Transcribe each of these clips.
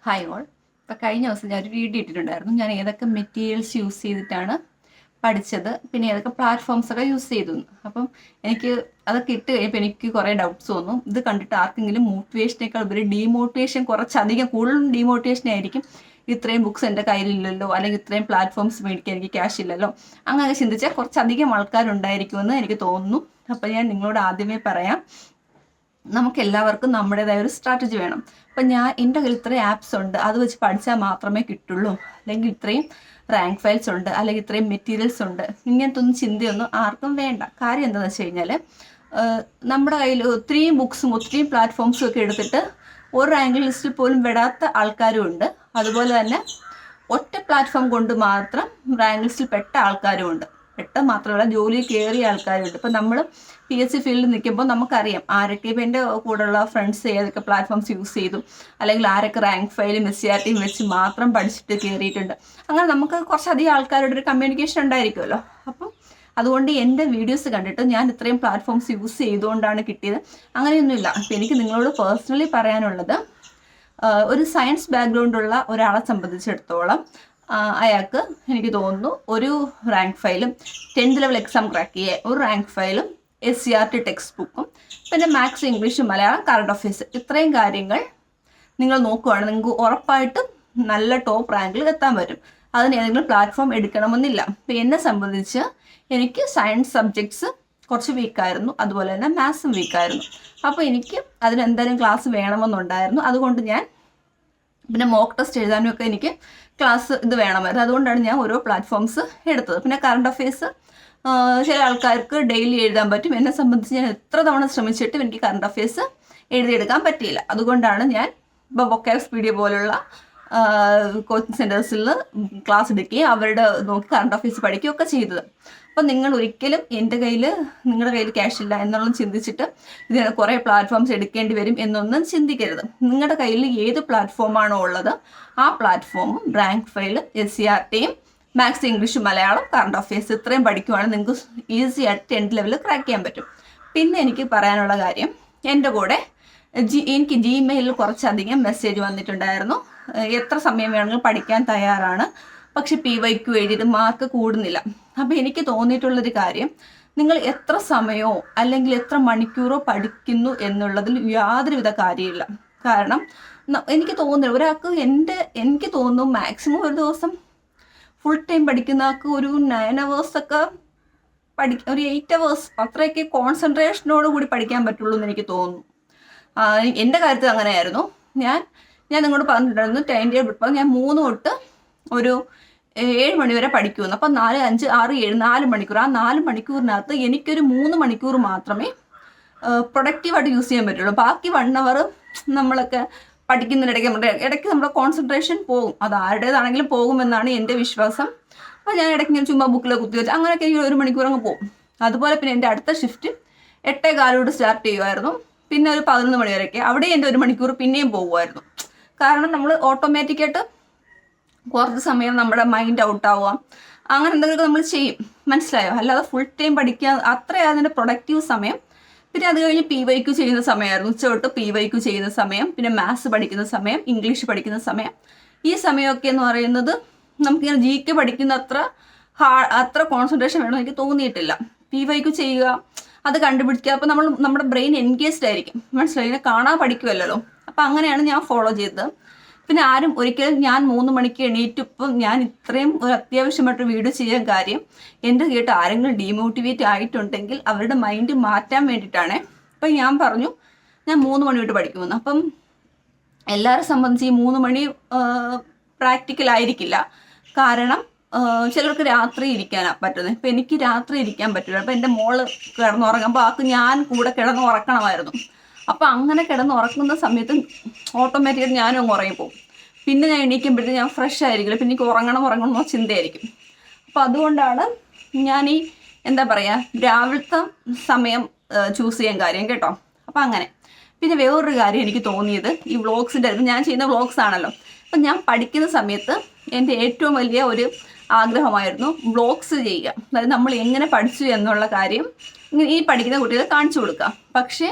Hi all. ഇപ്പോൾ കഴിഞ്ഞ ദിവസം ഞാൻ ഒരു വീഡിയോ ഇട്ടിട്ടുണ്ടായിരുന്നു. ഞാൻ ഏതൊക്കെ മെറ്റീരിയൽസ് യൂസ് ചെയ്തിട്ടാണ് പഠിച്ചത്, പിന്നെ ഏതൊക്കെ പ്ലാറ്റ്ഫോംസ് ഒക്കെ യൂസ് ചെയ്തു എന്ന്. അപ്പം എനിക്ക് അതൊക്കെ ഇട്ട് കഴിഞ്ഞപ്പോൾ എനിക്ക് കുറേ ഡൗട്ട്സ് വന്നു. ഇത് കണ്ടിട്ട് ആർക്കെങ്കിലും മോട്ടിവേഷനേക്കാൾ ഉപരി ഡീമോട്ടിവേഷൻ, കുറച്ചധികം കൂടുതലും ഡീമോട്ടിവേഷൻ ആയിരിക്കും. ഇത്രയും ബുക്സ് എൻ്റെ കയ്യിലില്ലല്ലോ, അല്ലെങ്കിൽ ഇത്രയും പ്ലാറ്റ്ഫോംസ് മേടിക്കാൻ എനിക്ക് ക്യാഷ് ഇല്ലല്ലോ, അങ്ങനെ ചിന്തിച്ചാൽ കുറച്ചധികം ആൾക്കാരുണ്ടായിരിക്കുമെന്ന് എനിക്ക് തോന്നുന്നു. അപ്പം ഞാൻ നിങ്ങളോട് ആദ്യമേ പറയാം, നമുക്ക് എല്ലാവർക്കും നമ്മുടേതായ ഒരു സ്ട്രാറ്റജി വേണം. അപ്പം എൻ്റെ കയ്യിൽ ഇത്രയും ആപ്സ് ഉണ്ട്, അത് വെച്ച് പഠിച്ചാൽ മാത്രമേ കിട്ടുള്ളൂ, അല്ലെങ്കിൽ ഇത്രയും റാങ്ക് ഫയൽസ് ഉണ്ട്, അല്ലെങ്കിൽ ഇത്രയും മെറ്റീരിയൽസ് ഉണ്ട്, ഇങ്ങനത്തെ ഒന്നും ചിന്തയൊന്നും ആർക്കും വേണ്ട. കാര്യം എന്താണെന്ന് വെച്ച് കഴിഞ്ഞാൽ, നമ്മുടെ കയ്യിൽ ഒത്തിരിയും ബുക്സും ഒത്തിരിയും പ്ലാറ്റ്ഫോംസും ഒക്കെ എടുത്തിട്ട് ഒരു റാങ്ക് ലിസ്റ്റിൽ പോലും വിടാത്ത ആൾക്കാരും ഉണ്ട്. അതുപോലെ തന്നെ ഒറ്റ പ്ലാറ്റ്ഫോം കൊണ്ട് മാത്രം റാങ്ക് ലിസ്റ്റിൽ പെട്ട ആൾക്കാരും ഉണ്ട്. പെട്ട മാത്രമല്ല, ജോലി കയറിയ ആൾക്കാരുണ്ട്. ഇപ്പം നമ്മൾ PSC ഫീൽഡിൽ നിൽക്കുമ്പോൾ നമുക്കറിയാം ആരൊക്കെ, ഇപ്പം എൻ്റെ കൂടെയുള്ള ഫ്രണ്ട്സ് ഏതൊക്കെ പ്ലാറ്റ്ഫോംസ് യൂസ് ചെയ്തു, അല്ലെങ്കിൽ ആരൊക്കെ റാങ്ക് ഫയലും SCRTയും വെച്ച് മാത്രം പഠിച്ചിട്ട് കയറിയിട്ടുണ്ട്. അങ്ങനെ നമുക്ക് കുറച്ചധികം ആൾക്കാരുടെ ഒരു കമ്മ്യൂണിക്കേഷൻ ഉണ്ടായിരിക്കുമല്ലോ. അപ്പം അതുകൊണ്ട് എൻ്റെ വീഡിയോസ് കണ്ടിട്ട് ഞാൻ ഇത്രയും പ്ലാറ്റ്ഫോംസ് യൂസ് ചെയ്തുകൊണ്ടാണ് കിട്ടിയത്, അങ്ങനെയൊന്നുമില്ല. അപ്പം എനിക്ക് നിങ്ങളോട് പേഴ്സണലി പറയാനുള്ളത്, ഒരു സയൻസ് ബാക്ക്ഗ്രൗണ്ടുള്ള ഒരാളെ സംബന്ധിച്ചിടത്തോളം അയാൾക്ക് എനിക്ക് തോന്നുന്നു ഒരു റാങ്ക് ഫയലും 10th ലെവൽ എക്സാം ക്രാക്ക് ചെയ്യുക, ഒരു റാങ്ക് ഫയലും SCRT ടെക്സ്റ്റ് ബുക്കും, പിന്നെ maths, English, Malayalam, current affairs, ഇത്രയും കാര്യങ്ങൾ നിങ്ങൾ നോക്കുകയാണ്, നിങ്ങൾക്ക് ഉറപ്പായിട്ടും നല്ല ടോപ്പ് റാങ്കിൽ എത്താൻ പറ്റും. അതിന് ഏതെങ്കിലും പ്ലാറ്റ്ഫോം എടുക്കണമെന്നില്ല. ഇപ്പം എന്നെ സംബന്ധിച്ച് എനിക്ക് സയൻസ് സബ്ജക്ട്സ് കുറച്ച് വീക്കായിരുന്നു, അതുപോലെ തന്നെ മാത്സും വീക്കായിരുന്നു. അപ്പോൾ എനിക്ക് അതിനെന്തായാലും ക്ലാസ് വേണമെന്നുണ്ടായിരുന്നു. അതുകൊണ്ട് ഞാൻ പിന്നെ മോക്ക് ടെസ്റ്റ് എഴുതാനും ഒക്കെ എനിക്ക് ക്ലാസ് ഇത് വേണമായിരുന്നു. അതുകൊണ്ടാണ് ഞാൻ ഓരോ പ്ലാറ്റ്ഫോംസ് എടുത്തത്. പിന്നെ കറണ്ട് അഫയേഴ്സ് ചില ആൾക്കാർക്ക് ഡെയിലി എഴുതാൻ പറ്റും. എന്നെ സംബന്ധിച്ച് ഞാൻ എത്ര തവണ ശ്രമിച്ചിട്ടും എനിക്ക് കറണ്ട് അഫയേഴ്സ് എഴുതിയെടുക്കാൻ പറ്റിയില്ല. അതുകൊണ്ടാണ് ഞാൻ ഇപ്പോൾ വൊക്കാബ് സ്പീഡിയ പോലുള്ള കോച്ചിങ് സെൻറ്റേഴ്സിൽ ക്ലാസ് എടുക്കുകയും അവരുടെ നോക്കി കറണ്ട് അഫയേഴ്സ് പഠിക്കുകയൊക്കെ ചെയ്തത്. അപ്പം നിങ്ങൾ ഒരിക്കലും നിങ്ങളുടെ കയ്യിൽ ക്യാഷ് ഇല്ല എന്നുള്ളത് ചിന്തിച്ചിട്ട് ഇതിന് കുറേ പ്ലാറ്റ്ഫോംസ് എടുക്കേണ്ടി വരും എന്നൊന്നും ചിന്തിക്കരുത്. നിങ്ങളുടെ കയ്യിൽ ഏത് പ്ലാറ്റ്ഫോമാണോ ഉള്ളത് ആ പ്ലാറ്റ്ഫോമും റാങ്ക് ഫയലും SCRTയും maths, English, Malayalam, current affairs ഇത്രയും പഠിക്കുവാണെങ്കിൽ നിങ്ങൾക്ക് ഈസി ആയിട്ട് 10th ലെവലിൽ ക്രാക്ക് ചെയ്യാൻ പറ്റും. പിന്നെ എനിക്ക് പറയാനുള്ള കാര്യം, എൻ്റെ കൂടെ എനിക്ക് Gmailൽ കുറച്ചധികം മെസ്സേജ് വന്നിട്ടുണ്ടായിരുന്നു. എത്ര സമയം വേണമെങ്കിലും പഠിക്കാൻ തയ്യാറാണ്, പക്ഷെ PYQ എഴുതിയിട്ട് മാർക്ക് കൂടുന്നില്ല. അപ്പോൾ എനിക്ക് തോന്നിയിട്ടുള്ളൊരു കാര്യം, നിങ്ങൾ എത്ര സമയമോ അല്ലെങ്കിൽ എത്ര മണിക്കൂറോ പഠിക്കുന്നു എന്നുള്ളതിൽ യാതൊരുവിധ കാര്യമില്ല. കാരണം എനിക്ക് തോന്നുന്നില്ല എനിക്ക് തോന്നുന്നു മാക്സിമം ഒരു ദിവസം ഫുൾ ടൈം പഠിക്കുന്നവർക്ക് ഒരു 9 hours ഒക്കെ ഒരു 8 hours അത്രയൊക്കെ കോൺസെൻട്രേഷനോട് കൂടി പഠിക്കാൻ പറ്റുള്ളൂ എന്ന് എനിക്ക് തോന്നുന്നു. എൻ്റെ കാര്യത്തിൽ അങ്ങനെയായിരുന്നു. ഞാൻ നിങ്ങളോട് പറഞ്ഞിട്ടുണ്ടായിരുന്നു ടൈം ടേബിൾ ഇപ്പോൾ ഞാൻ 3 തൊട്ട് ഒരു 7 മണി വരെ പഠിക്കുമെന്ന്. അപ്പം 4, 5, 6, 7 4 മണിക്കൂർ. ആ 4 മണിക്കൂറിനകത്ത് എനിക്കൊരു 3 മണിക്കൂർ മാത്രമേ പ്രൊഡക്റ്റീവായിട്ട് യൂസ് ചെയ്യാൻ പറ്റുള്ളൂ. ബാക്കി 1 hour നമ്മളൊക്കെ ഇടയ്ക്ക് നമ്മുടെ കോൺസെൻട്രേഷൻ പോകും. അത് ആരുടേതാണെങ്കിലും പോകുമെന്നാണ് എൻ്റെ വിശ്വാസം. അപ്പോൾ ഞാൻ ഇടയ്ക്ക് ഞാൻ ചുമ്മാ ബുക്കിൽ കുത്തി വെച്ച് അങ്ങനെയൊക്കെ എനിക്ക് 1 മണിക്കൂർ അങ്ങ് പോകും. അതുപോലെ പിന്നെ എൻ്റെ അടുത്ത ഷിഫ്റ്റ് 8:15 സ്റ്റാർട്ട് ചെയ്യുമായിരുന്നു. പിന്നെ ഒരു 11 മണി വരെയൊക്കെ അവിടെ എൻ്റെ 1 മണിക്കൂർ പിന്നെയും പോകുമായിരുന്നു. കാരണം നമ്മൾ ഓട്ടോമാറ്റിക്കായിട്ട് കുറച്ച് സമയം നമ്മുടെ മൈൻഡ് ഔട്ട് ആവാം, അങ്ങനെ എന്തെങ്കിലുമൊക്കെ നമ്മൾ ചെയ്യും. മനസ്സിലായോ? അല്ലാതെ ഫുൾ ടൈം പഠിക്കുക അത്രയും അതിൻ്റെ പ്രൊഡക്റ്റീവ് സമയം. പിന്നെ അത് കഴിഞ്ഞ് PYQ ചെയ്യുന്ന സമയമായിരുന്നു. ഉച്ചതൊട്ട് PYQ ചെയ്യുന്ന സമയം, പിന്നെ മാത്സ് പഠിക്കുന്ന സമയം, ഇംഗ്ലീഷ് പഠിക്കുന്ന സമയം. ഈ സമയമൊക്കെ എന്ന് പറയുന്നത് നമുക്കിങ്ങനെ GK പഠിക്കുന്ന അത്ര കോൺസെൻട്രേഷൻ വേണമെന്ന് എനിക്ക് തോന്നിയിട്ടില്ല. PYQ ചെയ്യുക, അത് കണ്ടുപിടിക്കുക, അപ്പോൾ നമ്മുടെ ബ്രെയിൻ എൻഗേജ്ഡ് ആയിരിക്കും. മനസ്സിലായി? ഇങ്ങനെ കാണാൻ പഠിക്കുമല്ലോ. അപ്പം അങ്ങനെയാണ് ഞാൻ ഫോളോ ചെയ്തത്. പിന്നെ ഒരിക്കലും ഞാൻ 3 മണിക്ക് എണീറ്റിപ്പം ഞാൻ ഇത്രയും ഒരു അത്യാവശ്യമായിട്ട് വീഡിയോ ചെയ്യാൻ കാര്യം, എൻ്റെ കേട്ട് ആരെങ്കിലും ഡീമോട്ടിവേറ്റ് ആയിട്ടുണ്ടെങ്കിൽ അവരുടെ മൈൻഡ് മാറ്റാൻ വേണ്ടിയിട്ടാണ്. അപ്പം ഞാൻ പറഞ്ഞു ഞാൻ 3 മണി തൊട്ട് പഠിക്കുമെന്ന്. അപ്പം എല്ലാവരെ സംബന്ധിച്ച് ഈ 3 മണി പ്രാക്ടിക്കലായിരിക്കില്ല. കാരണം ചിലർക്ക് രാത്രി ഇരിക്കാനാണ് പറ്റുന്നത്. ഇപ്പം എനിക്ക് രാത്രി ഇരിക്കാൻ പറ്റില്ല. അപ്പം എൻ്റെ മോള് കിടന്നുറങ്ങുമ്പോൾ ഞാൻ കൂടെ കിടന്നുറക്കണമായിരുന്നു. അപ്പം അങ്ങനെ കിടന്നുറക്കുന്ന സമയത്ത് ഓട്ടോമാറ്റിക്കായിട്ട് ഞാനും അങ്ങ് ഉറങ്ങിപ്പോകും. പിന്നെ ഞാൻ എണീക്കുമ്പോഴത്തേക്കും ഞാൻ ഫ്രഷ് ആയിരിക്കില്ല. പിന്നെ എനിക്ക് ഉറങ്ങണമെന്നോ ചിന്തയായിരിക്കും. അപ്പോൾ അതുകൊണ്ടാണ് ഞാൻ എന്താ പറയുക, രാവിലത്തെ സമയം ചൂസ് ചെയ്യാൻ കാര്യം കേട്ടോ. അപ്പം അങ്ങനെ. പിന്നെ വേറൊരു കാര്യം എനിക്ക് തോന്നിയത്, ഈ വ്ളോഗ്സിൻ്റെ ഞാൻ ചെയ്യുന്ന വ്ളോഗ്സ് ആണല്ലോ. അപ്പം ഞാൻ പഠിക്കുന്ന സമയത്ത് എൻ്റെ ഏറ്റവും വലിയ ഒരു ആഗ്രഹമായിരുന്നു വ്ളോഗ്സ് ചെയ്യുക. അതായത് നമ്മൾ എങ്ങനെ പഠിച്ചു എന്നുള്ള കാര്യം ഈ പഠിക്കുന്ന കുട്ടികളെ കാണിച്ചു കൊടുക്കുക. പക്ഷേ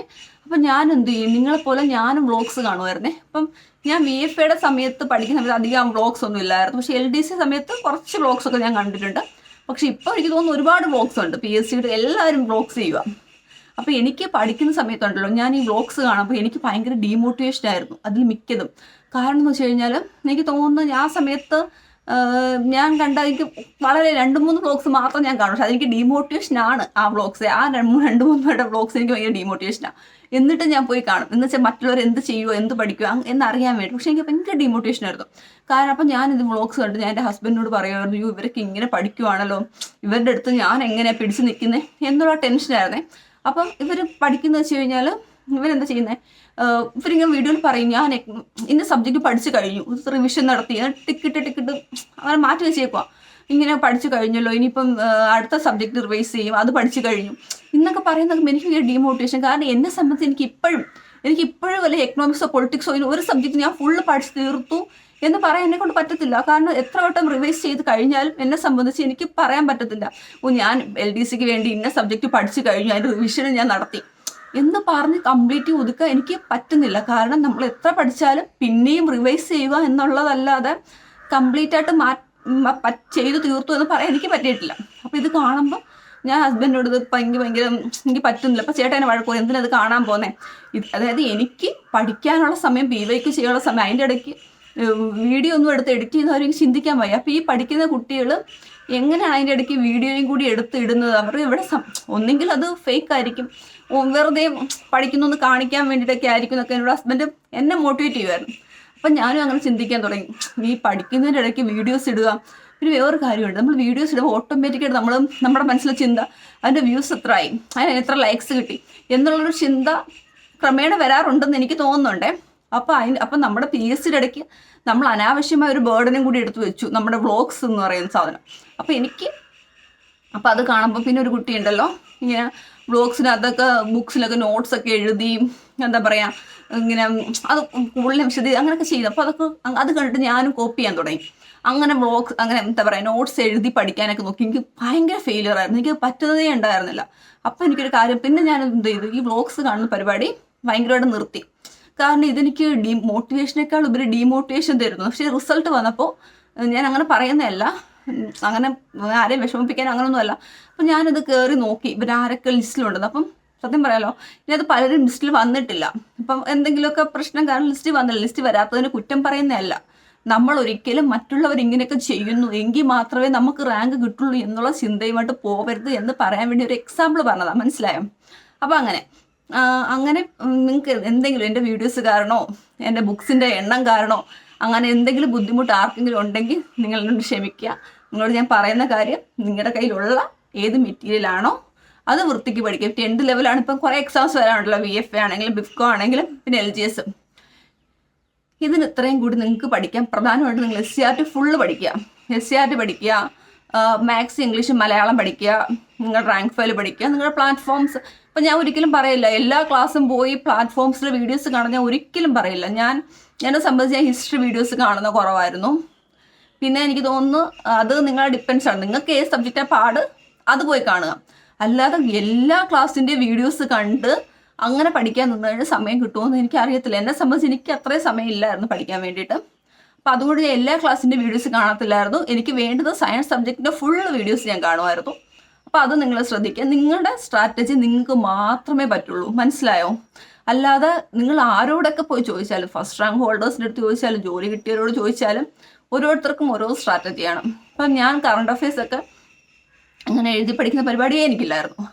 അപ്പം ഞാൻ എന്ത് ചെയ്യും, നിങ്ങളെപ്പോലെ ഞാനും വ്ളോഗ്സ് കാണുമായിരുന്നേ. അപ്പം ഞാൻ VFAയുടെ സമയത്ത് പഠിക്കുന്ന സമയത്ത് അധികം വ്ളോഗ്സ് ഒന്നും ഇല്ലായിരുന്നു. പക്ഷേ LDC സമയത്ത് കുറച്ച് വ്ളോഗ്സൊക്കെ ഞാൻ കണ്ടിട്ടുണ്ട്. പക്ഷേ ഇപ്പോൾ എനിക്ക് തോന്നുന്നു ഒരുപാട് വ്ളോഗ്സ് ഉണ്ട്. PSCയുടെ എല്ലാവരും വ്ളോഗ്സ് ചെയ്യുക. അപ്പോൾ എനിക്ക് പഠിക്കുന്ന സമയത്തുണ്ടല്ലോ, ഞാൻ ഈ വ്ളോഗ്സ് കാണുമ്പോൾ എനിക്ക് ഭയങ്കര ഡീമോട്ടിവേഷൻ ആയിരുന്നു അതിൽ മിക്കതും. കാരണം എന്ന് വെച്ച് കഴിഞ്ഞാൽ എനിക്ക് തോന്നുന്നു ആ സമയത്ത് ഞാൻ കണ്ട എനിക്ക് വളരെ 2-3 വ്ളോഗ്സ് മാത്രം ഞാൻ കാണും. പക്ഷെ അതെനിക്ക് ഡീമോട്ടിവേഷനാണ് ആ വ്ളോഗ്സ്. ആ 2-3 വ്ളോഗ്സ് എനിക്ക് ഭയങ്കര ഡീമോട്ടിവേഷനാണ്. എന്നിട്ട് ഞാൻ പോയി കാണും, എന്ന് വെച്ചാൽ മറ്റുള്ളവർ എന്ത് ചെയ്യുമോ എന്ത് പഠിക്കുമോ എന്നറിയാൻ വേണ്ടി. പക്ഷെ എനിക്ക് ഭയങ്കര ഡീമോട്ടിവേഷൻ ആയിരുന്നു. കാരണം അപ്പം ഞാനിത് വ്ളോഗ്സ് കണ്ട് ഞാൻ എൻ്റെ ഹസ്ബൻഡിനോട് പറയുമായിരുന്നു, ഇവരൊക്കെ ഇങ്ങനെ പഠിക്കുവാണല്ലോ, ഇവരുടെ അടുത്ത് ഞാൻ എങ്ങനെയാണ് പിടിച്ച് നിൽക്കുന്നത് എന്നുള്ള ടെൻഷനായിരുന്നേ. അപ്പം ഇവർ പഠിക്കുന്നത് വെച്ച് കഴിഞ്ഞാൽ ഇവരെന്താ ചെയ്യുന്നത്, ഇവരിങ്ങനെ വീഡിയോയിൽ പറയും ഞാൻ ഇന്ന സബ്ജക്റ്റ് പഠിച്ചു കഴിഞ്ഞു, റിവിഷൻ നടത്തി ടിക്കറ്റ് അങ്ങനെ മാറ്റി വെച്ചേക്കുക, ഇങ്ങനെ പഠിച്ചു കഴിഞ്ഞല്ലോ, ഇനിയിപ്പം അടുത്ത സബ്ജക്റ്റ് റിവൈസ് ചെയ്യും, അത് പഠിച്ചു കഴിഞ്ഞു എന്നൊക്കെ പറയുന്നത് എനിക്ക് ഭയങ്കര ഡീമോട്ടിവേഷൻ. കാരണം എന്നെ സംബന്ധിച്ച് എനിക്ക് ഇപ്പോഴും വല്ല എക്കണോമിക്സോ പൊളിറ്റിക്സോ ഒരു സബ്ജക്റ്റ് ഞാൻ ഫുള്ള് പഠിച്ച് തീർത്തു എന്ന് പറയാൻ എന്നെ കൊണ്ട് പറ്റത്തില്ല. കാരണം എത്ര വട്ടം റിവൈസ് ചെയ്ത് കഴിഞ്ഞാലും എന്നെ സംബന്ധിച്ച് എനിക്ക് പറയാൻ പറ്റത്തില്ല, ഞാൻ LDCക്ക് വേണ്ടി ഇന്ന സബ്ജക്റ്റ് പഠിച്ചു കഴിഞ്ഞു, അതിൻ്റെ റിവിഷനും ഞാൻ നടത്തി എന്ന് പറഞ്ഞ് കംപ്ലീറ്റ് ഒതുക്കാൻ എനിക്ക് പറ്റുന്നില്ല. കാരണം നമ്മൾ എത്ര പഠിച്ചാലും പിന്നെയും റിവൈസ് ചെയ്യുക എന്നുള്ളതല്ലാതെ കംപ്ലീറ്റ് ആയിട്ട് ചെയ്ത് തീർത്തു എന്ന് പറയാൻ എനിക്ക് പറ്റിയിട്ടില്ല. അപ്പോൾ ഇത് കാണുമ്പോൾ ഞാൻ ഹസ്ബൻഡിനോട് ഇത് ഭയങ്കര എനിക്ക് പറ്റുന്നില്ല. അപ്പോൾ ചേട്ടനെ വഴക്കോ എന്തിനത് കാണാൻ പോകുന്നത്, അതായത് എനിക്ക് പഠിക്കാനുള്ള സമയം PYക്ക് ചെയ്യാനുള്ള സമയം, അതിൻ്റെ ഇടയ്ക്ക് വീഡിയോ ഒന്നും എടുത്ത് എഡിറ്റ് ചെയ്യുന്നവരെനിക്ക് ചിന്തിക്കാൻ വയ്യ. അപ്പോൾ ഈ പഠിക്കുന്ന കുട്ടികൾ എങ്ങനെയാണ് അതിൻ്റെ ഇടയ്ക്ക് വീഡിയോയും കൂടി എടുത്ത് ഇടുന്നത്? അവർ ഇവിടെ ഒന്നെങ്കിൽ അത് ഫേക്ക് ആയിരിക്കും, വെറുതെ പഠിക്കുന്നൊന്ന് കാണിക്കാൻ വേണ്ടിയിട്ടൊക്കെ ആയിരിക്കും എന്നൊക്കെ എന്നോട് ഹസ്ബൻഡ് എന്നെ മോട്ടിവേറ്റ് ചെയ്യുമായിരുന്നു. അപ്പം ഞാനും അങ്ങനെ ചിന്തിക്കാൻ തുടങ്ങി, ഈ പഠിക്കുന്നതിൻ്റെ ഇടയ്ക്ക് വീഡിയോസ് ഇടുക. പിന്നെ വേറൊരു കാര്യമുണ്ട്, നമ്മൾ വീഡിയോസ് ഇടുമ്പോൾ ഓട്ടോമാറ്റിക്കായിട്ട് നമ്മുടെ മനസ്സിലെ ചിന്ത അതിൻ്റെ വ്യൂസ് എത്ര ആയി, അതിന് എത്ര ലൈക്സ് കിട്ടി എന്നുള്ളൊരു ചിന്ത ക്രമേണ വരാറുണ്ടെന്ന് എനിക്ക് തോന്നുന്നുണ്ടേ. അപ്പം നമ്മുടെ PSCയുടെ ഇടയ്ക്ക് നമ്മൾ അനാവശ്യമായ ഒരു ബേർഡനും കൂടി എടുത്തു വെച്ചു, നമ്മുടെ വ്ളോഗ്സ് എന്ന് പറയുന്ന സാധനം. അപ്പം അത് കാണുമ്പോൾ പിന്നെ ഒരു കുട്ടിയുണ്ടല്ലോ ഇങ്ങനെ വ്ളോഗ്സിനകത്തൊക്കെ ബുക്സിലൊക്കെ നോട്ട്സൊക്കെ എഴുതി എന്താ പറയുക ഇങ്ങനെ അത് കൂടുതലും അങ്ങനെയൊക്കെ ചെയ്തു. അപ്പോൾ അത് കണ്ടിട്ട് ഞാനും കോപ്പി ചെയ്യാൻ തുടങ്ങി. അങ്ങനെ വ്ളോഗ്സ് അങ്ങനെ എന്താ പറയുക നോട്ട്സ് എഴുതി പഠിക്കാനൊക്കെ നോക്കി. എനിക്ക് ഭയങ്കര ഫെയിലിയർ ആയിരുന്നു, എനിക്ക് പറ്റുന്നതേ ഉണ്ടായിരുന്നില്ല. അപ്പോൾ എനിക്കൊരു കാര്യം, പിന്നെ ഞാൻ എന്ത് ചെയ്തു, ഈ വ്ളോഗ്സ് കാണുന്ന പരിപാടി ഭയങ്കരമായിട്ട് നിർത്തി. കാരണം ഇതെനിക്ക് മോട്ടിവേഷനേക്കാൾ ഉപരി ഡീമോട്ടിവേഷൻ തരുന്നു. പക്ഷേ റിസൾട്ട് വന്നപ്പോൾ ഞാൻ അങ്ങനെ പറയുന്നതല്ല, അങ്ങനെ ആരെയും വിഷമിപ്പിക്കാൻ അങ്ങനെയൊന്നുമല്ല. അപ്പം ഞാനത് കയറി നോക്കി ഇവരാരൊക്കെ ലിസ്റ്റിലുണ്ടെന്ന്. അപ്പം സത്യം പറയാലോ, ഇനി അത് പലരും ലിസ്റ്റിൽ വന്നിട്ടില്ല. അപ്പം എന്തെങ്കിലുമൊക്കെ പ്രശ്നം കാരണം ലിസ്റ്റ് വന്നില്ല. ലിസ്റ്റ് വരാത്തതിന് കുറ്റം പറയുന്നതല്ല, നമ്മൾ ഒരിക്കലും മറ്റുള്ളവർ ഇങ്ങനെയൊക്കെ ചെയ്യുന്നു എങ്കിൽ മാത്രമേ നമുക്ക് റാങ്ക് കിട്ടുള്ളൂ എന്നുള്ള ചിന്തയുമായിട്ട് പോകരുത് എന്ന് പറയാൻ വേണ്ടി ഒരു എക്സാമ്പിൾ പറഞ്ഞതാണ്, മനസ്സിലായോ? അപ്പം അങ്ങനെ നിങ്ങൾക്ക് എന്തെങ്കിലും എൻ്റെ വീഡിയോസ് കാരണോ എൻ്റെ ബുക്സിൻ്റെ എണ്ണം കാരണോ അങ്ങനെ എന്തെങ്കിലും ബുദ്ധിമുട്ട് ആർക്കെങ്കിലും ഉണ്ടെങ്കിൽ നിങ്ങൾ എന്നോട് ക്ഷമിക്കുക. നിങ്ങളോട് ഞാൻ പറയുന്ന കാര്യം, നിങ്ങളുടെ കയ്യിലുള്ള ഏത് മെറ്റീരിയലാണോ അത് വൃത്തിക്ക് പഠിക്കുക. 10th ലെവലാണ് ഇപ്പം കുറേ എക്സാംസ് വരാനുണ്ടല്ലോ, VFA ആണെങ്കിലും ബിഫ്കോ ആണെങ്കിലും പിന്നെ LGS. ഇതിന് ഇത്രയും കൂടി നിങ്ങൾക്ക് പഠിക്കാം. പ്രധാനമായിട്ട് നിങ്ങൾ SCRT ഫുള്ള് പഠിക്കുക, SCRT പഠിക്കുക, മാത്സ് ഇംഗ്ലീഷ് മലയാളം പഠിക്കുക, നിങ്ങളുടെ റാങ്ക് ഫയൽ പഠിക്കുക, നിങ്ങളുടെ പ്ലാറ്റ്ഫോംസ്. അപ്പം ഞാൻ ഒരിക്കലും പറയില്ല എല്ലാ ക്ലാസ്സും പോയി പ്ലാറ്റ്ഫോംസിലെ വീഡിയോസ് കാണാൻ ഞാൻ ഒരിക്കലും പറയില്ല. എന്നെ സംബന്ധിച്ച് ഞാൻ ഹിസ്റ്ററി വീഡിയോസ് കാണുന്ന കുറവായിരുന്നു. പിന്നെ എനിക്ക് തോന്നുന്നു അത് നിങ്ങളെ ഡിപ്പെൻസ് ആണ്, നിങ്ങൾക്ക് ഏത് സബ്ജക്റ്റാണ് പാട് അത് പോയി കാണുക. അല്ലാതെ എല്ലാ ക്ലാസ്സിൻ്റെ വീഡിയോസ് കണ്ട് അങ്ങനെ പഠിക്കാൻ നിന്ന് കഴിഞ്ഞാൽ സമയം കിട്ടുമെന്ന് എനിക്കറിയത്തില്ല. എന്നെ സംബന്ധിച്ച് എനിക്ക് അത്രയും സമയം ഇല്ലായിരുന്നു പഠിക്കാൻ വേണ്ടിയിട്ട്. അപ്പോൾ അതുകൊണ്ട് ഞാൻ എല്ലാ ക്ലാസ്സിൻ്റെ വീഡിയോസ് കാണത്തില്ലായിരുന്നു. എനിക്ക് വേണ്ടത് സയൻസ് സബ്ജക്റ്റിൻ്റെ ഫുൾ വീഡിയോസ് ഞാൻ കാണുമായിരുന്നു. അപ്പോൾ അത് നിങ്ങൾ ശ്രദ്ധിക്കുക. നിങ്ങളുടെ സ്ട്രാറ്റജി നിങ്ങൾക്ക് മാത്രമേ പറ്റുള്ളൂ, മനസ്സിലായോ? അല്ലാതെ നിങ്ങൾ ആരോടൊക്കെ പോയി ചോദിച്ചാലും, ഫസ്റ്റ് റാങ്ക് ഹോൾഡേഴ്സിൻ്റെ അടുത്ത് ചോദിച്ചാലും, ജോലി കിട്ടിയവരോട് ചോദിച്ചാലും ഓരോരുത്തർക്കും ഓരോ സ്ട്രാറ്റജിയാണ്. അപ്പം ഞാൻ കറണ്ട് അഫയേഴ്സൊക്കെ അങ്ങനെ എഴുതി പഠിക്കുന്ന പരിപാടിയേ എനിക്കില്ലായിരുന്നു.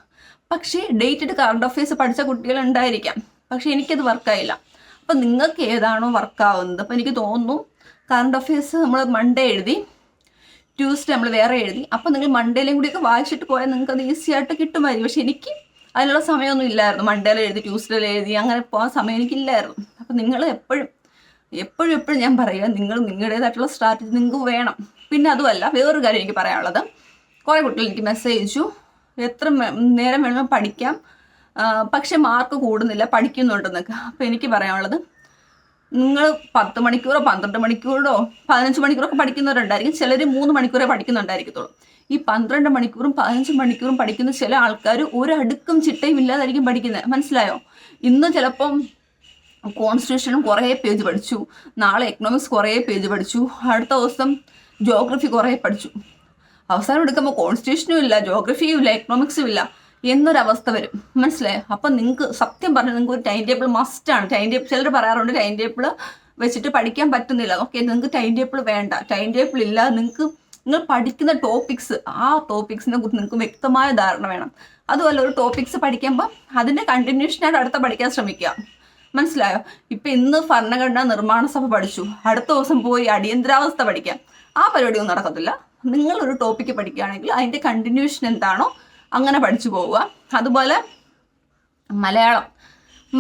പക്ഷേ ഡേറ്റഡ് കറണ്ട് അഫയേഴ്സ് പഠിച്ച കുട്ടികളുണ്ടായിരിക്കാം, പക്ഷേ എനിക്കത് വർക്കായില്ല. അപ്പം നിങ്ങൾക്ക് ഏതാണോ വർക്കാവുന്നത്, അപ്പം എനിക്ക് തോന്നുന്നു കറണ്ട് അഫയേഴ്സ് നമ്മൾ മൺഡേ എഴുതി, ട്യൂസ്ഡേ നമ്മൾ വേറെ എഴുതി, അപ്പം നിങ്ങൾ മൺഡേയിലും കൂടിയൊക്കെ വായിച്ചിട്ട് പോയാൽ നിങ്ങൾക്ക് അത് ഈസി ആയിട്ട് കിട്ടുമായിരിക്കും. പക്ഷെ എനിക്ക് അതിനുള്ള സമയമൊന്നും ഇല്ലായിരുന്നു. മൺഡേയിൽ എഴുതി ട്യൂസ്ഡേയിൽ എഴുതി അങ്ങനെ പോകാൻ സമയം എനിക്കില്ലായിരുന്നു. അപ്പം നിങ്ങൾ എപ്പോഴും ഞാൻ പറയുക, നിങ്ങൾ നിങ്ങളുടേതായിട്ടുള്ള സ്ട്രാറ്റജി നിങ്ങൾക്ക് വേണം. പിന്നെ അതുമല്ല, വേറൊരു കാര്യം എനിക്ക് പറയാനുള്ളത്, കുറേ കുട്ടികൾ എനിക്ക് മെസ്സേജ് അയച്ചു, എത്ര നേരം വേണമെങ്കിലും പഠിക്കാം, പക്ഷെ മാർക്ക് കൂടുന്നില്ല, പഠിക്കുന്നുണ്ടെന്നൊക്കെ. അപ്പോൾ എനിക്ക് പറയാനുള്ളത്, നിങ്ങൾ 10 മണിക്കൂറോ 12 മണിക്കൂറോ 15 മണിക്കൂറൊക്കെ പഠിക്കുന്നവരുണ്ടായിരിക്കും. ചിലർ 3 മണിക്കൂറേ പഠിക്കുന്നുണ്ടായിരിക്കത്തുള്ളൂ. ഈ 12 മണിക്കൂറും 15 മണിക്കൂറും പഠിക്കുന്ന ചില ആൾക്കാർ ഒരടുക്കും ചിട്ടയും ഇല്ലാതായിരിക്കും പഠിക്കുന്നത്, മനസ്സിലായോ? ഇന്ന് ചിലപ്പം കോൺസ്റ്റിറ്റ്യൂഷനും കുറേ പേജ് പഠിച്ചു, നാളെ എക്കണോമിക്സ് കുറേ പേജ് പഠിച്ചു, അടുത്ത ദിവസം ജോഗ്രഫി കുറേ പഠിച്ചു. അവസാനം എടുക്കുമ്പോൾ കോൺസ്റ്റിറ്റ്യൂഷനും ഇല്ല, ജോഗ്രഫിയും ഇല്ല, എക്കണോമിക്സും ഇല്ല എന്നൊരവസ്ഥ വരും. മനസ്സിലായോ? അപ്പം നിങ്ങൾക്ക് സത്യം പറഞ്ഞാൽ നിങ്ങൾക്ക് ഒരു ടൈം ടേബിൾ മസ്റ്റാണ്. ടൈം ടേബിൾ ചിലർ പറയാറുണ്ട് ടൈം ടേബിൾ വെച്ചിട്ട് പഠിക്കാൻ പറ്റുന്നില്ല. ഓക്കെ, നിങ്ങൾക്ക് ടൈം ടേബിൾ വേണ്ട. ടൈം ടേബിൾ ഇല്ല, നിങ്ങൾ പഠിക്കുന്ന ടോപ്പിക്സ്, ആ ടോപ്പിക്സിനെ കുറിച്ച് നിങ്ങൾക്ക് വ്യക്തമായ ധാരണ വേണം. അതുപോലെ ഒരു ടോപ്പിക്സ് പഠിക്കുമ്പോൾ അതിൻ്റെ കണ്ടിന്യൂഷനായിട്ട് അടുത്ത പഠിക്കാൻ ശ്രമിക്കുക. മനസ്സിലായോ? ഇപ്പം ഇന്ന് ഭരണഘടനാ നിർമ്മാണ സഭ പഠിച്ചു, അടുത്ത ദിവസം പോയി അടിയന്തരാവസ്ഥ പഠിക്കാം, ആ പരിപാടിയൊന്നും നടക്കത്തില്ല. നിങ്ങളൊരു ടോപ്പിക്ക് പഠിക്കുകയാണെങ്കിൽ അതിൻ്റെ കണ്ടിന്യൂഷൻ എന്താണോ അങ്ങനെ പഠിച്ചു പോവുക. അതുപോലെ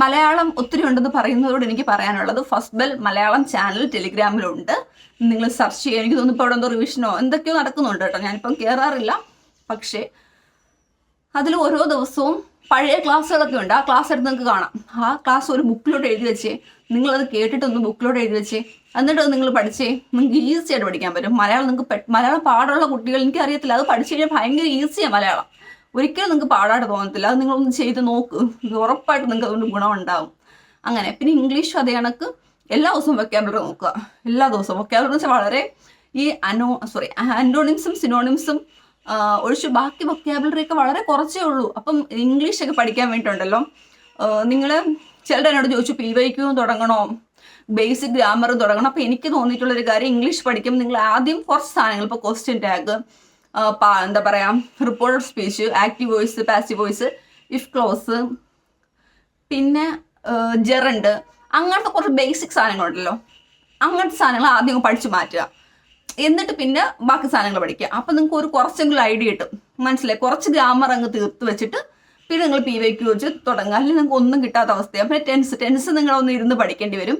മലയാളം ഒത്തിരി ഉണ്ടെന്ന് പറയുന്നതോട് എനിക്ക് പറയാനുള്ളത്, ഫസ്റ്റ് ബെൽ മലയാളം ചാനൽ ടെലിഗ്രാമിലുണ്ട്, നിങ്ങൾ സെർച്ച് ചെയ്യുക. എനിക്ക് തോന്നുന്നു ഇപ്പോൾ അവിടെ എന്തോ റിവിഷനോ എന്തൊക്കെയോ നടക്കുന്നുണ്ട് കേട്ടോ, ഞാനിപ്പം കയറാറില്ല. പക്ഷേ അതിൽ ഓരോ ദിവസവും പഴയ ക്ലാസ്സുകളൊക്കെ ഉണ്ട്, ആ ക്ലാസ് എടുത്ത് നിങ്ങൾക്ക് കാണാം. ആ ക്ലാസ് ഒരു ബുക്കിലോട്ട് എഴുതി വെച്ചേ, നിങ്ങളത് കേട്ടിട്ടൊന്ന് ബുക്കിലോട്ട് എഴുതി വെച്ചേ, എന്നിട്ട് നിങ്ങൾ പഠിച്ചേ, നിങ്ങൾക്ക് ഈസി ആയിട്ട് പഠിക്കാൻ പറ്റും. മലയാളം പാടുള്ള കുട്ടികൾ, എനിക്കറിയത്തില്ല, അത് പഠിച്ചു കഴിഞ്ഞാൽ ഭയങ്കര ഈസിയാണ് മലയാളം. ഒരിക്കലും നിങ്ങൾക്ക് പാടായിട്ട് തോന്നത്തില്ല. അത് നിങ്ങളൊന്ന് ചെയ്ത് നോക്ക്, ഉറപ്പായിട്ട് നിങ്ങൾക്ക് അതുകൊണ്ട് ഗുണമുണ്ടാകും. അങ്ങനെ പിന്നെ ഇംഗ്ലീഷും അതേ കണക്ക് എല്ലാ ദിവസവും വൊക്കാബുലറി നോക്കുക. എല്ലാ ദിവസവും വൊക്കാബുലറി എന്ന് വെച്ചാൽ വളരെ ഈ ആൻറ്റോണിംസും സിനോണിംസും ഒഴിച്ച് ബാക്കി വൊക്കാബുലറി ഒക്കെ വളരെ കുറച്ചേ ഉള്ളൂ. അപ്പം ഇംഗ്ലീഷൊക്കെ പഠിക്കാൻ വേണ്ടിയിട്ടുണ്ടല്ലോ, നിങ്ങൾ ചിലർ എന്നോട് ചോദിച്ചു PYQ തുടങ്ങണോ, ബേസിക് ഗ്രാമർ തുടങ്ങണം. അപ്പോൾ എനിക്ക് തോന്നിയിട്ടുള്ളൊരു കാര്യം, ഇംഗ്ലീഷ് പഠിക്കുമ്പോൾ നിങ്ങൾ ആദ്യം കുറച്ച് സാധനങ്ങൾ, ഇപ്പോൾ ക്വസ്റ്റ്യൻ ടാഗ്, എന്താ പറയുക, reported speech, active voice, passive voice, if close, പിന്നെ ജെറണ്ട്, അങ്ങനത്തെ കുറച്ച് ബേസിക് സാധനങ്ങളുണ്ടല്ലോ, അങ്ങനത്തെ സാധനങ്ങൾ ആദ്യം പഠിച്ചു മാറ്റുക. എന്നിട്ട് പിന്നെ ബാക്കി സാധനങ്ങൾ പഠിക്കുക. അപ്പം നിങ്ങൾക്ക് ഒരു കുറച്ചെങ്കിലും ഐഡിയ കിട്ടും. മനസ്സിലായി? കുറച്ച് ഗ്രാമർ അങ്ങ് തീർത്ത് വെച്ചിട്ട് പിന്നെ നിങ്ങൾ PYQ വെച്ച് തുടങ്ങുക. അല്ലെങ്കിൽ നിങ്ങൾക്ക് ഒന്നും കിട്ടാത്ത അവസ്ഥയാണ്. പിന്നെ ടെൻസ് നിങ്ങളൊന്ന് ഇരുന്ന് പഠിക്കേണ്ടി വരും.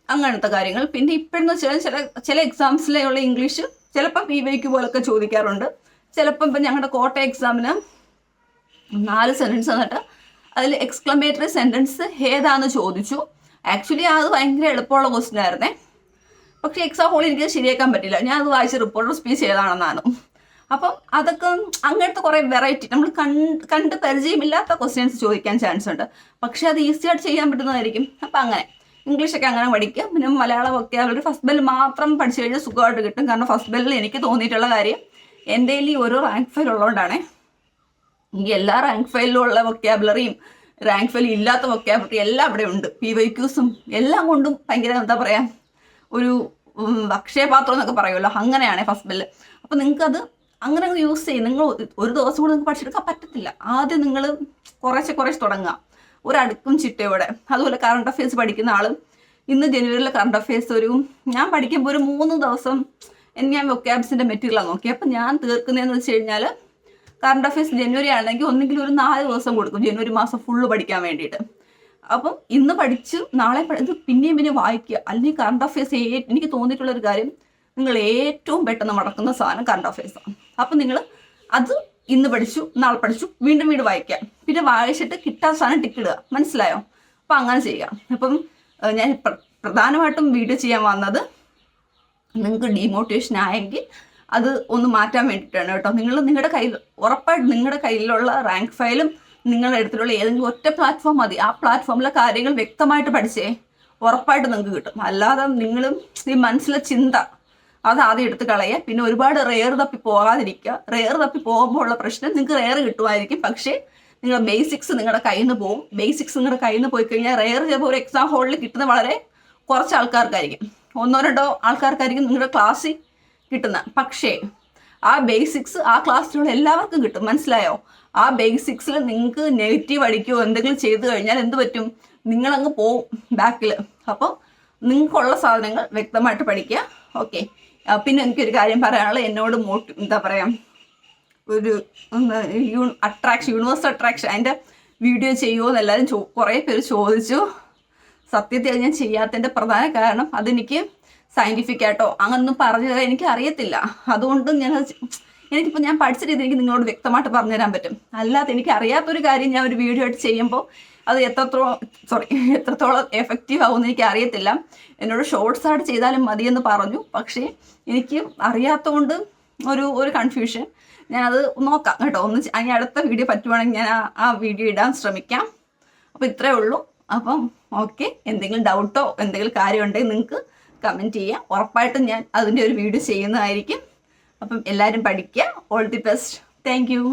അങ്ങനത്തെ കാര്യങ്ങൾ. പിന്നെ ഇപ്പോഴെന്ന് വെച്ചാൽ ചില എക്സാംസിലുള്ള ഇംഗ്ലീഷ് ചിലപ്പോൾ PYQ പോലൊക്കെ ചോദിക്കാറുണ്ട്. ചിലപ്പം ഇപ്പം ഞങ്ങളുടെ കോട്ട എക്സാമിന് 4 സെൻറ്റൻസ് തന്നിട്ട് അതിൽ എക്സ്ക്ലമേറ്ററി സെൻറ്റൻസ് ഏതാണെന്ന് ചോദിച്ചു. ആക്ച്വലി അത് ഭയങ്കര എളുപ്പമുള്ള ക്വസ്റ്റ്യൻ ആയിരുന്നേ. പക്ഷേ എക്സാം ഹോളിൽ എനിക്ക് ശരിയാക്കാൻ പറ്റില്ല. ഞാൻ അത് വായിച്ച് റിപ്പോർട്ടർ സ്പീച്ച് ഏതാണെന്നാണ്. അപ്പം അതൊക്കെ അങ്ങനത്തെ കുറേ വെറൈറ്റി, നമ്മൾ കണ്ട് പരിചയമില്ലാത്ത ക്വസ്റ്റ്യൻസ് ചോദിക്കാൻ ചാൻസ് ഉണ്ട്. പക്ഷേ അത് ഈസി ആയിട്ട് ചെയ്യാൻ പറ്റുന്നതായിരിക്കും. അപ്പം അങ്ങനെ ഇംഗ്ലീഷൊക്കെ അങ്ങനെ പഠിക്കുക. പിന്നെ മലയാളം വൊക്കാബുലറി ഫസ്റ്റ് ബെൽ മാത്രം പഠിച്ചു കഴിഞ്ഞാൽ സുഖമായിട്ട് കിട്ടും. കാരണം ഫസ്റ്റ് ബെല്ലിൽ എനിക്ക് തോന്നിയിട്ടുള്ള കാര്യം, എൻ്റെ കയ്യിൽ ഈ ഓരോ റാങ്ക് ഫയൽ ഉള്ളതുകൊണ്ടാണ്. ഈ എല്ലാ റാങ്ക് ഫയലിലുള്ള വൊക്കാബുലറിയും റാങ്ക് ഫയൽ ഇല്ലാത്ത വൊക്കാബുലറി എല്ലാം അവിടെ ഉണ്ട്. PYQസും എല്ലാം കൊണ്ടും ഭയങ്കര എന്താ പറയുക, ഒരു അക്ഷയപാത്രം എന്നൊക്കെ പറയുമല്ലോ, അങ്ങനെയാണ് ഫസ്റ്റ് ബെല്ല്. അപ്പോൾ നിങ്ങൾക്കത് അങ്ങനെ യൂസ് ചെയ്യും. നിങ്ങൾ ഒരു ദിവസം കൂടെ നിങ്ങൾക്ക് പഠിച്ചെടുക്കാൻ പറ്റത്തില്ല. ആദ്യം നിങ്ങൾ കുറച്ച് തുടങ്ങുക, ഒരടുക്കും ചിട്ടയോടെ. അതുപോലെ കറണ്ട് അഫയേഴ്സ് പഠിക്കുന്ന ആളും ഇന്ന് ജനുവരിയിലെ കറണ്ട് അഫയേഴ്സ് ഞാൻ പഠിക്കുമ്പോൾ ഒരു 3 ദിവസം ഞാൻ വൊക്കാബ്സിൻ്റെ മെറ്റീരിയലാണ് നോക്കി. അപ്പം ഞാൻ തീർക്കുന്നതെന്ന് വെച്ച് കഴിഞ്ഞാൽ, കറണ്ട് അഫയേഴ്സ് ജനുവരി ആണെങ്കിൽ ഒന്നെങ്കിലും ഒരു 4 ദിവസം കൊടുക്കും, ജനുവരി മാസം ഫുള്ള് പഠിക്കാൻ വേണ്ടിയിട്ട്. അപ്പം ഇന്ന് പഠിച്ച് നാളെ ഇത് പിന്നെയും വായിക്കുക. അല്ലെങ്കിൽ കറണ്ട് അഫയേഴ്സ് എനിക്ക് തോന്നിയിട്ടുള്ളൊരു കാര്യം, നിങ്ങൾ ഏറ്റവും പെട്ടെന്ന് മടക്കുന്ന സാധനം കറണ്ട് അഫയേഴ്സാണ്. അപ്പം നിങ്ങൾ അത് ഇന്ന് പഠിച്ചു, നാളെ പഠിച്ചു, വീണ്ടും വായിക്കുക. പിന്നെ വായിച്ചിട്ട് കിട്ടാത്ത സാധനം ടിക്കിടുക. മനസ്സിലായോ? അപ്പം അങ്ങനെ ചെയ്യുക. അപ്പം ഞാൻ പ്രധാനമായിട്ടും വീഡിയോ ചെയ്യാൻ വന്നത്, നിങ്ങൾക്ക് ഡീമോട്ടിവേഷൻ ആയെങ്കിൽ അത് ഒന്ന് മാറ്റാൻ വേണ്ടിയിട്ടാണ് കേട്ടോ. നിങ്ങളുടെ കയ്യിൽ ഉറപ്പായിട്ട് നിങ്ങളുടെ കയ്യിലുള്ള റാങ്ക് ഫയലും നിങ്ങളുടെ അടുത്തുള്ള ഏതെങ്കിലും ഒറ്റ പ്ലാറ്റ്ഫോം മതി. ആ പ്ലാറ്റ്ഫോമിലെ കാര്യങ്ങൾ വ്യക്തമായിട്ട് പഠിച്ചേ ഉറപ്പായിട്ട് നിങ്ങൾക്ക് കിട്ടും. അല്ലാതെ നിങ്ങളും ഈ മനസ്സിലെ ചിന്ത അത് ആദ്യം എടുത്ത് കളയുക. പിന്നെ ഒരുപാട് റെയർ തപ്പി പോകാതിരിക്കുക. റെയർ തപ്പി പോകുമ്പോൾ ഉള്ള പ്രശ്നം, നിങ്ങൾക്ക് റെയർ കിട്ടുമായിരിക്കും, പക്ഷേ നിങ്ങളുടെ ബേസിക്സ് നിങ്ങളുടെ കയ്യിൽ നിന്ന് പോകും. ബേസിക്സ് നിങ്ങളുടെ കയ്യിൽ നിന്ന് പോയി കഴിഞ്ഞാൽ റെയർ ചിലപ്പോൾ ഒരു എക്സാം ഹോളിൽ കിട്ടുന്ന വളരെ കുറച്ച് ആൾക്കാർക്കായിരിക്കും, 1-2 ആൾക്കാർക്കായിരിക്കും നിങ്ങളുടെ ക്ലാസ്സിൽ കിട്ടുന്നത്. പക്ഷേ ആ ബേസിക്സ് ആ ക്ലാസ്സിലുള്ള എല്ലാവർക്കും കിട്ടും. മനസ്സിലായോ? ആ ബേസിക്സിൽ നിങ്ങൾക്ക് നെഗറ്റീവ് അടിക്കുകയോ എന്തെങ്കിലും ചെയ്തു കഴിഞ്ഞാൽ എന്ത് പറ്റും? നിങ്ങളങ്ങ് പോവും ബാക്കിൽ. അപ്പോൾ നിങ്ങൾക്കുള്ള സാധനങ്ങൾ വ്യക്തമായിട്ട് പഠിക്കുക. ഓക്കെ. പിന്നെ എനിക്കൊരു കാര്യം പറയാനുള്ളത്, എന്നോട് എന്താ പറയുക, ഒരു യൂണിവേഴ്സൽ അട്രാക്ഷൻ അതിൻ്റെ വീഡിയോ ചെയ്യുമോ എന്ന് എല്ലാവരും കുറേ പേര് ചോദിച്ചു. സത്യത്തിൽ ഞാൻ ചെയ്യാത്തതിൻ്റെ പ്രധാന കാരണം, അതെനിക്ക് സയൻറ്റിഫിക് ആയിട്ടോ അങ്ങനൊന്നും പറഞ്ഞു തരാൻ എനിക്ക് അറിയത്തില്ല. അതുകൊണ്ട് എനിക്കിപ്പോൾ ഞാൻ പഠിച്ച രീതി എനിക്ക് നിങ്ങളോട് വ്യക്തമായിട്ട് പറഞ്ഞു തരാൻ പറ്റും. അല്ലാതെ എനിക്ക് അറിയാത്തൊരു കാര്യം ഞാൻ ഒരു വീഡിയോ ആയിട്ട് ചെയ്യുമ്പോൾ അത് എത്രത്തോളം എഫക്റ്റീവ് ആവുമെന്ന് എനിക്ക് അറിയത്തില്ല. എന്നോട് ഷോർട്സ് ആയിട്ട് ചെയ്താലും മതിയെന്ന് പറഞ്ഞു. പക്ഷേ എനിക്ക് അറിയാത്തതുകൊണ്ട് ഒരു കൺഫ്യൂഷൻ. ഞാനത് നോക്കാം കേട്ടോ. അടുത്ത വീഡിയോ പറ്റുവാണെങ്കിൽ ഞാൻ ആ വീഡിയോ ഇടാൻ ശ്രമിക്കാം. അപ്പോൾ ഇത്രയേ ഉള്ളൂ. അപ്പം ഓക്കെ, എന്തെങ്കിലും ഡൗട്ടോ എന്തെങ്കിലും കാര്യം ഉണ്ടെങ്കിൽ നിങ്ങൾക്ക് കമൻറ്റ് ചെയ്യാം. ഉറപ്പായിട്ടും ഞാൻ അതിൻ്റെ ഒരു വീഡിയോ ചെയ്യുന്നതായിരിക്കും. അപ്പം എല്ലാവരും പഠിക്കുക. All the best. Thank you.